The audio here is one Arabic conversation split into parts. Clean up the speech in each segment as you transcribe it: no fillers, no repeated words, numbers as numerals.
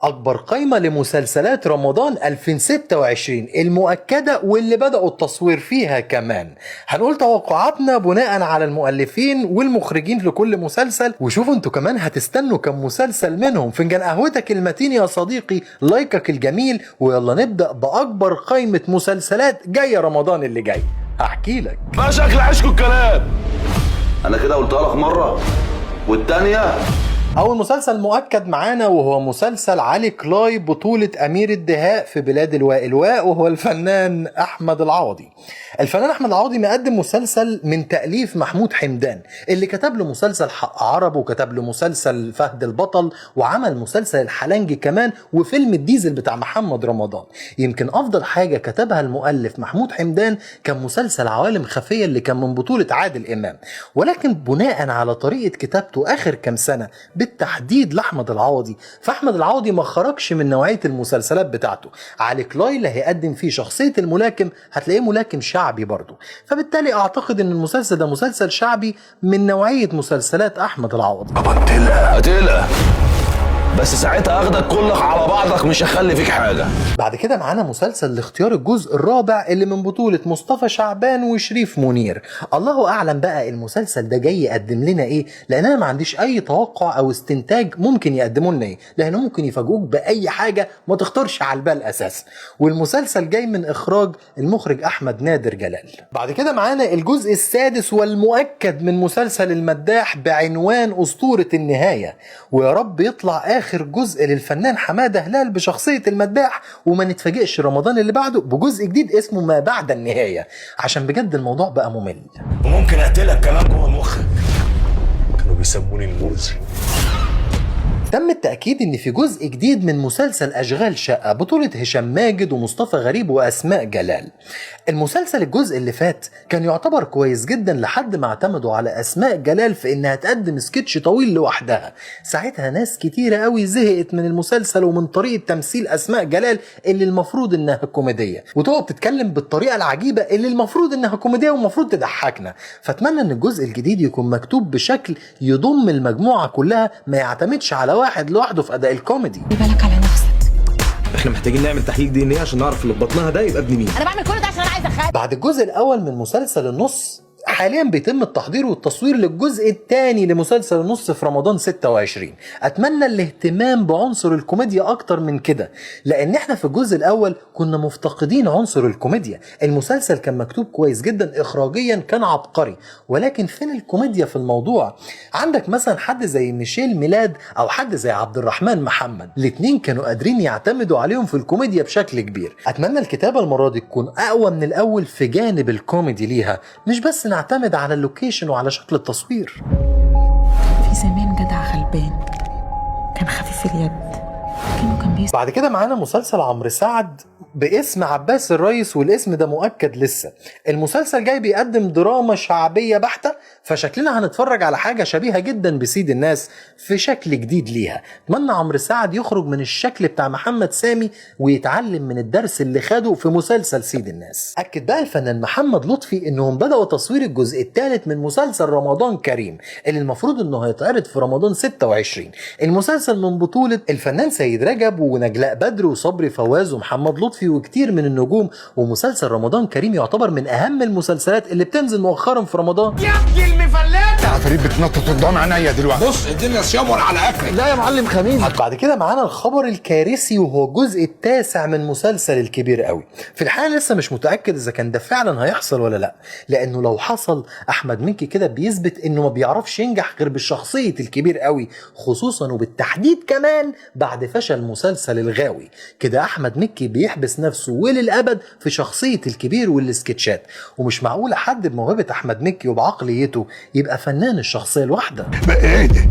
أكبر قائمة لمسلسلات رمضان 2026 المؤكدة واللي بدأوا التصوير فيها كمان. هنقول توقعاتنا بناء على المؤلفين والمخرجين لكل مسلسل، وشوفوا انتوا كمان هتستنوا كم مسلسل منهم. فنجان قهوتك المتين يا صديقي، لايكك الجميل، ويلا نبدأ بأكبر قائمة مسلسلات جاية رمضان اللي جاي. هحكي لك ما شكل عشكوا الكلام. انا كده قلتها لك مرة والتانية. أول مسلسل مؤكد معانا وهو مسلسل علي كلاي بطولة أمير الدهاء في بلاد الواء وهو الفنان أحمد العوضي. الفنان أحمد العوضي مقدم مسلسل من تأليف محمود حمدان اللي كتب له مسلسل حق عرب وكتب له مسلسل فهد البطل وعمل مسلسل الحلنجي كمان وفيلم الديزل بتاع محمد رمضان. يمكن أفضل حاجة كتبها المؤلف محمود حمدان كان مسلسل عوالم خفية اللي كان من بطولة عادل إمام، ولكن بناء على طريقة كتابته آخر كام سنة بالتحديد لأحمد العوضي، فأحمد العوضي ما خرجش من نوعية المسلسلات بتاعته. علي كلاي اللي هيقدم فيه شخصية الملاكم هتلاقيه ملاكم شعبي برضه، فبالتالي أعتقد إن المسلسل ده مسلسل شعبي من نوعية مسلسلات أحمد العوضي. هتقلق بس ساعتها اخدك كلك على بعضك، مش هخلي فيك حاجة. بعد كده معانا مسلسل لاختيار الجزء الرابع اللي من بطولة مصطفى شعبان وشريف منير. الله أعلم بقى المسلسل ده جاي يقدم لنا إيه، لأن أنا ما عنديش أي توقع أو استنتاج ممكن يقدموا لنا إيه، لأنه ممكن يفاجئوك بأي حاجة ما تخطرش على البال أساسا. والمسلسل جاي من إخراج المخرج أحمد نادر جلال. بعد كده معانا الجزء السادس والمؤكد من مسلسل المداح بعنوان أسطورة النهاية، ويا رب يطلع آخر جزء للفنان حمادة هلال بشخصية المداح وما نتفاجئش رمضان اللي بعده بجزء جديد اسمه ما بعد النهاية، عشان بجد الموضوع بقى ممل. وممكن اقتلك كمان جوه مخك. كانوا بيسموني المؤذي. تم التأكيد إن في جزء جديد من مسلسل أشغال شقة بطولة هشام ماجد ومصطفى غريب وأسماء جلال. المسلسل الجزء اللي فات كان يعتبر كويس جدا لحد ما اعتمدوا على أسماء جلال في إنها تقدم سكتش طويل لوحدها. ساعتها ناس كتيرة قوي زهقت من المسلسل ومن طريقة تمثيل أسماء جلال اللي المفروض إنها كوميدية، وتقعد تتكلم بالطريقة العجيبة اللي المفروض إنها كوميدية ومفروض تضحكنا. فأتمنى إن الجزء الجديد يكون مكتوب بشكل يضم المجموعة كلها، ما يعتمدش على واحد لوحده في أداء الكوميدي. بالك على نفسك. احنا محتاجين نعمل تحليل دي ان ايه عشان نعرف اللي في بطنها ده يبقى ابن مين. انا بعمل كل ده عشان انا عايزه اخاف. بعد الجزء الأول من مسلسل النص حاليا بيتم التحضير والتصوير للجزء الثاني لمسلسل النص في رمضان 26. اتمنى الاهتمام بعنصر الكوميديا اكتر من كده، لان احنا في الجزء الاول كنا مفتقدين عنصر الكوميديا. المسلسل كان مكتوب كويس جدا، اخراجيا كان عبقري، ولكن فين الكوميديا في الموضوع؟ عندك مثلا حد زي ميشيل ميلاد او حد زي عبد الرحمن محمد، الاتنين كانوا قادرين يعتمدوا عليهم في الكوميديا بشكل كبير. اتمنى الكتابة المرة دي تكون اقوى من الاول في جانب الكوميدي ليها، مش بس نعتمد على اللوكيشن وعلى شكل التصوير. في زمان جدع غلبان كان خفيف اليد كان بعد كده معانا مسلسل عمرو سعد باسم عباس الريس، والاسم ده مؤكد لسه. المسلسل جاي بيقدم دراما شعبية بحتة، فشكلنا هنتفرج على حاجة شبيهة جدا بسيد الناس في شكل جديد ليها. اتمنى عمرو سعد يخرج من الشكل بتاع محمد سامي ويتعلم من الدرس اللي خده في مسلسل سيد الناس. أكد بقى الفنان محمد لطفي انهم بدأوا تصوير الجزء الثالث من مسلسل رمضان كريم اللي المفروض انه هيتعرض في رمضان 26. المسلسل من بطولة الفنان سيد رجب ونجلاء بدر وصبري فواز ومحمد لطفي وكتير من النجوم، ومسلسل رمضان كريم يعتبر من اهم المسلسلات اللي بتنزل مؤخرا في رمضان. يا ابني المفلات عفاريت بتنطط قدام عينيا دلوقتي. بص الدنيا صيامور على اكلك. لا يا معلم خميس. بعد كده معانا الخبر الكارثي وهو الجزء التاسع من مسلسل الكبير قوي. في الحقيقه لسه مش متاكد اذا كان ده فعلا هيحصل ولا لا، لانه لو حصل احمد مكي كده بيثبت انه ما بيعرفش ينجح غير بشخصيه الكبير قوي، خصوصا وبالتحديد كمان بعد فشل مسلسل الغاوي. كده احمد مكي بيحبس نفسه وللأبد في شخصية الكبير والسكتشات، ومش معقولة حد بموهبة أحمد مكي وبعقليته يبقى فنان الشخصية الواحدة. بقى ايه ده؟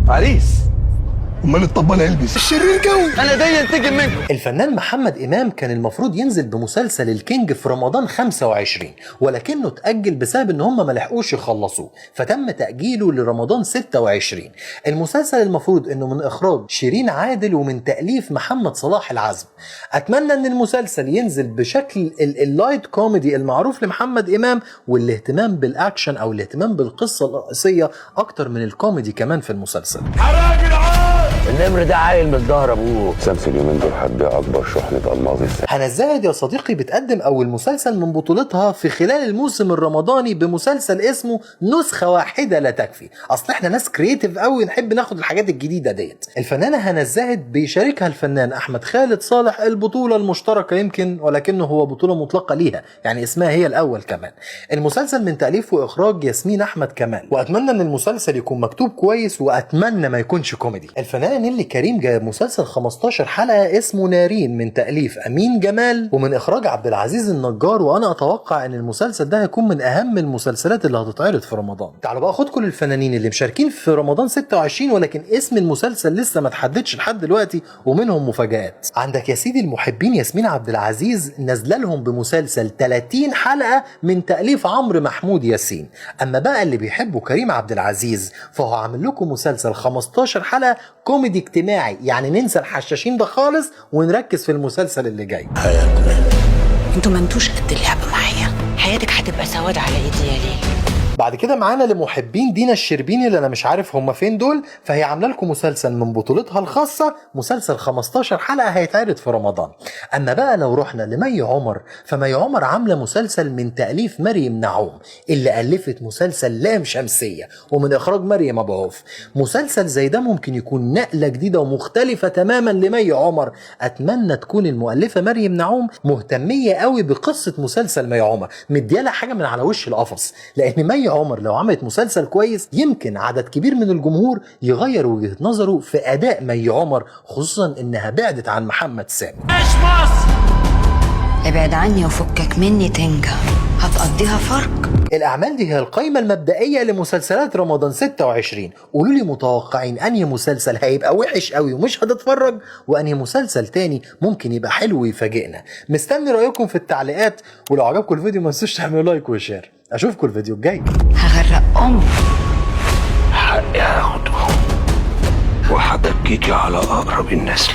عريس امال الطبال هيلبس الشرير قوي. انا ده ينتجم منكم. الفنان محمد إمام كان المفروض ينزل بمسلسل الكينج في رمضان 25، ولكنه اتأجل بسبب ان هم ما لحقوش يخلصوه، فتم تأجيله لرمضان 26. المسلسل المفروض انه من اخراج شيرين عادل ومن تأليف محمد صلاح العزب. اتمنى ان المسلسل ينزل بشكل اللايت كوميدي المعروف لمحمد إمام، والاهتمام بالاكشن او الاهتمام بالقصة الرئيسية اكتر من الكوميدي كمان في المسلسل. حراق العاد النمر ده عيل من ظهر ابوه. شمس اليومين دول هتبيع اكبر شحنه الماظ. هنا الزاهد يا صديقي بتقدم اول مسلسل من بطولتها في خلال الموسم الرمضاني بمسلسل اسمه نسخه واحده لا تكفي. اصل احنا ناس كرييتيف قوي نحب ناخد الحاجات الجديده ديت. الفنانه هنا الزاهد بيشاركها الفنان احمد خالد صالح البطوله المشتركه يمكن، ولكنه هو بطوله مطلقه ليها، يعني اسمها هي الاول كمان. المسلسل من تاليف واخراج ياسمين احمد كمال، واتمنى ان المسلسل يكون مكتوب كويس، واتمنى ما يكونش كوميدي. الفنانه نيلي كريم جايب مسلسل 15 حلقه اسمه نارين من تاليف امين جمال ومن اخراج عبد العزيز النجار، وانا اتوقع ان المسلسل ده هيكون من اهم المسلسلات اللي هتتعرض في رمضان. تعالوا بقى خد كل الفنانين اللي مشاركين في رمضان 26 ولكن اسم المسلسل لسه ما اتحددش لحد دلوقتي، ومنهم مفاجآت. عندك يا سيدي المحبين ياسمين عبد العزيز نازله لهم بمسلسل 30 حلقه من تاليف عمرو محمود ياسين. اما بقى اللي بيحبوا كريم عبد العزيز فهو عامل لكم مسلسل 15 حلقه كوميدي اجتماعي، يعني ننسى الحشاشين ده خالص ونركز في المسلسل اللي جاي. انتوا ما انتوش قد اللعبه معايا، حياتك هتبقى سواد على ايدي يا ليل. بعد كده معانا لمحبين دينا الشربيني اللي انا مش عارف هم فين دول، فهي عامله لكم مسلسل من بطولتها الخاصه، مسلسل 15 حلقه هيتعرض في رمضان. اما بقى لو رحنا لمي عمر، فمي عمر عامله مسلسل من تاليف مريم نعوم اللي الفت مسلسل لام شمسيه ومن اخراج مريم ابو عوف. مسلسل زي ده ممكن يكون نقله جديده ومختلفه تماما لمي عمر. اتمنى تكون المؤلفه مريم نعوم مهتميه قوي بقصه مسلسل مي عمر، مديالها حاجه من على وش القفص، لان مي عمر لو عملت مسلسل كويس يمكن عدد كبير من الجمهور يغير وجهة نظره في أداء مي عمر، خصوصا إنها بعدت عن محمد سامي. ابعد عني وفكك مني تنجح، هتقضيها فرق. الأعمال دي هي القائمة المبدئية لمسلسلات رمضان 26. قولوا لي متوقعين أنهي مسلسل هيبقى وحش قوي ومش هتتفرج، وأنهي مسلسل تاني ممكن يبقى حلو ويفاجئنا. مستني رأيكم في التعليقات، ولو عجبكم الفيديو ما تنسوش تعملوا لايك وشير. أشوفكم الفيديو الجاي. هغرق أمك. حقي هاخده وهبكيكي على اقرب الناس.